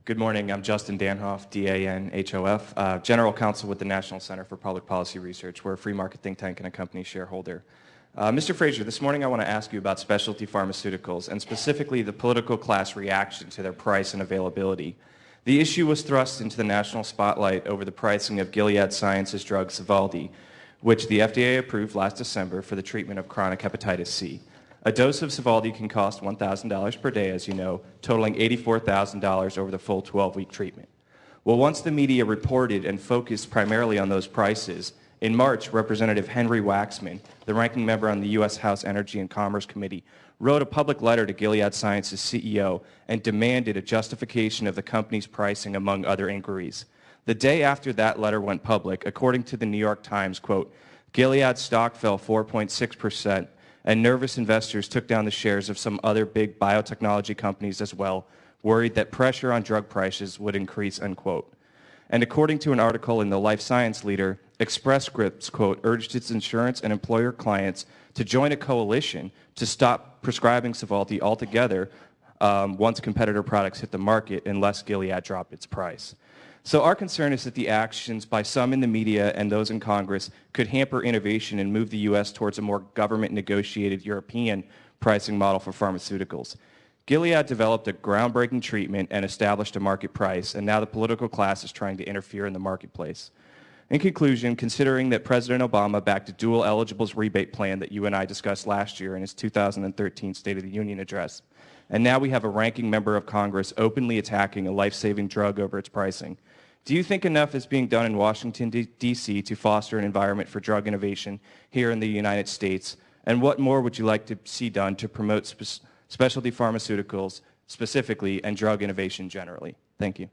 Good morning. I'm Justin Danhof, D-A-N-H-O-F, General Counsel with the National Center for Public Policy Research. We're a free market think tank and a company shareholder. Mr. Frazier, this morning I want to ask you about specialty pharmaceuticals and specifically the political class reaction to their price and availability. The issue was thrust into the national spotlight over the pricing of Gilead Sciences' drug Sovaldi, which the FDA approved last December for the treatment of chronic hepatitis C. A dose of Sovaldi can cost $1,000 per day, as you know, totaling $84,000 over the full 12-week treatment. Well, once the media reported and focused primarily on those prices, in March, Representative Henry Waxman, the ranking member on the U.S. House Energy and Commerce Committee, wrote a public letter to Gilead Sciences' CEO and demanded a justification of the company's pricing, among other inquiries. The day after that letter went public, according to the New York Times, quote, Gilead's stock fell 4.6%, and nervous investors took down the shares of some other big biotechnology companies as well, worried that pressure on drug prices would increase, unquote. And according to an article in the Life Science Leader, Express Scripts, quote, urged its insurance and employer clients to join a coalition to stop prescribing Sovaldi altogether once competitor products hit the market unless Gilead dropped its price. So our concern is that the actions by some in the media and those in Congress could hamper innovation and move the U.S. towards a more government-negotiated European pricing model for pharmaceuticals. Gilead developed a groundbreaking treatment and established a market price, and now the political class is trying to interfere in the marketplace. In conclusion, considering that President Obama backed a dual eligibles rebate plan that you and I discussed last year in his 2013 State of the Union address, and now we have a ranking member of Congress openly attacking a life-saving drug over its pricing, do you think enough is being done in Washington, D.C. to foster an environment for drug innovation here in the United States? And what more would you like to see done to promote specialty pharmaceuticals specifically and drug innovation generally? Thank you.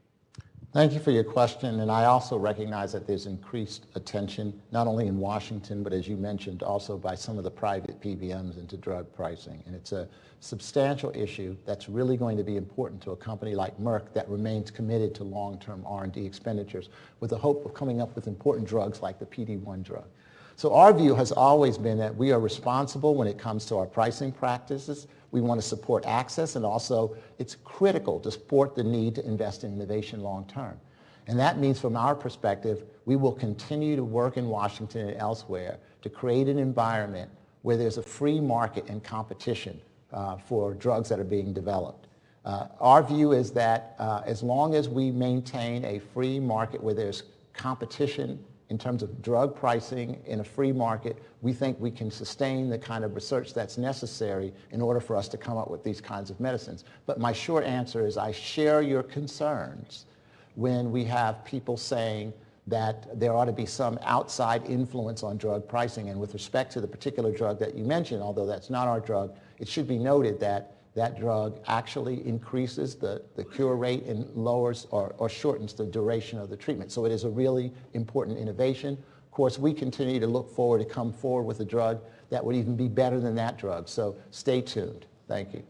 Thank you for your question, and I also recognize that there's increased attention, not only in Washington, but as you mentioned, also by some of the private PBMs into drug pricing. And it's a substantial issue that's really going to be important to a company like Merck that remains committed to long-term R&D expenditures with the hope of coming up with important drugs like the PD-1 drug. So our view has always been that we are responsible when it comes to our pricing practices. We want to support access, and also it's critical to support the need to invest in innovation long term. And that means from our perspective, we will continue to work in Washington and elsewhere to create an environment where there's a free market and competition for drugs that are being developed. Our view is that as long as we maintain a free market where there's competition in terms of drug pricing in a free market, we think we can sustain the kind of research that's necessary in order for us to come up with these kinds of medicines. But my short answer is I share your concerns when we have people saying that there ought to be some outside influence on drug pricing. And with respect to the particular drug that you mentioned, although that's not our drug, it should be noted that that drug actually increases the cure rate and lowers or shortens the duration of the treatment. So it is a really important innovation. Of course, we continue to look forward to come forward with a drug that would even be better than that drug. So stay tuned. Thank you.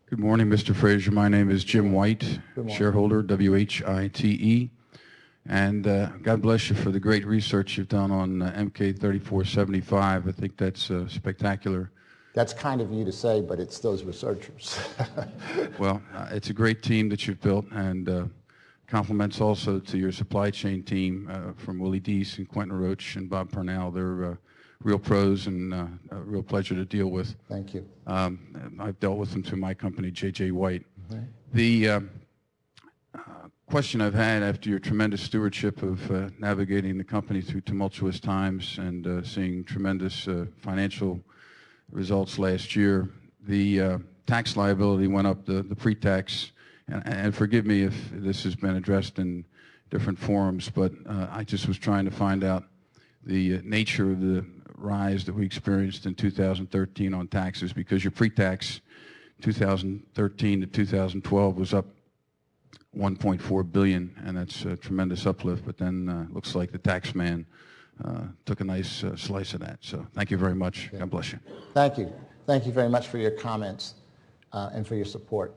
Good morning, Mr. Frazier. My name is Jim White, shareholder, W-H-I-T-E. And God bless you for the great research you've done on MK-3475. I think that's spectacular. That's kind of you to say, but it's those researchers. Well, it's a great team that you've built, and compliments also to your supply chain team from Willie Deese and Quentin Roach and Bob Purnell. They're real pros and a real pleasure to deal with. Thank you. I've dealt with them through my company, J.J. White. Mm-hmm. The question I've had after your tremendous stewardship of navigating the company through tumultuous times and seeing tremendous financial results last year, the tax liability went up, the pre-tax, and forgive me if this has been addressed in different forums, but I just was trying to find out the nature of the rise that we experienced in 2013 on taxes, because your pre-tax 2013 to 2012 was up 1.4 billion, and that's a tremendous uplift, but then looks like the tax man took a nice slice of that. So thank you very much. God bless you. Thank you. Thank you very much for your comments and for your support.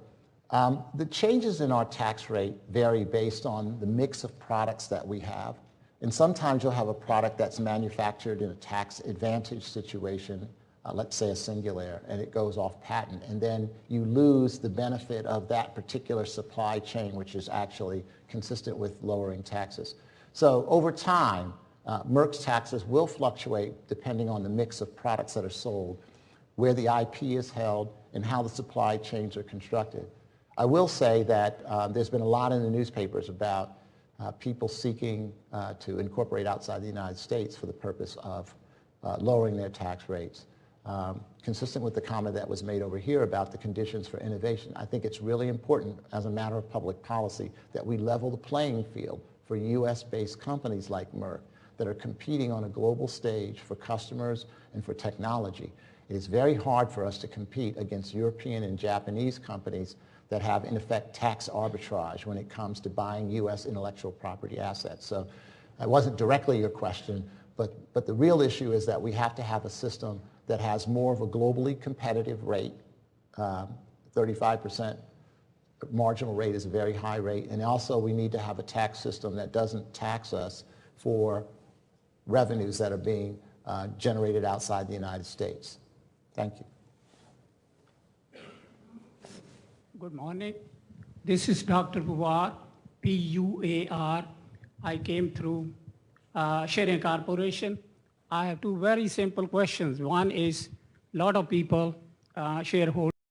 The changes in our tax rate vary based on the mix of products that we have. And sometimes you'll have a product that's manufactured in a tax advantage situation let's say a Singulair, and it goes off patent, and then you lose the benefit of that particular supply chain, which is actually consistent with lowering taxes. So over time, Merck's taxes will fluctuate depending on the mix of products that are sold, where the IP is held, and how the supply chains are constructed. I will say that there's been a lot in the newspapers about people seeking to incorporate outside the United States for the purpose of lowering their tax rates. Consistent with the comment that was made over here about the conditions for innovation, I think it's really important as a matter of public policy that we level the playing field for US-based companies like Merck that are competing on a global stage for customers and for technology. It is very hard for us to compete against European and Japanese companies that have, in effect, tax arbitrage when it comes to buying US intellectual property assets. So it wasn't directly your question, but the real issue is that we have to have a system that has more of a globally competitive rate. 35% marginal rate is a very high rate. And also we need to have a tax system that doesn't tax us for revenues that are being generated outside the United States. Thank you. Good morning. This is Dr. Puar, P-U-A-R. I came through Sharing Corporation. I have two very simple questions. One is, a lot of people, shareholders,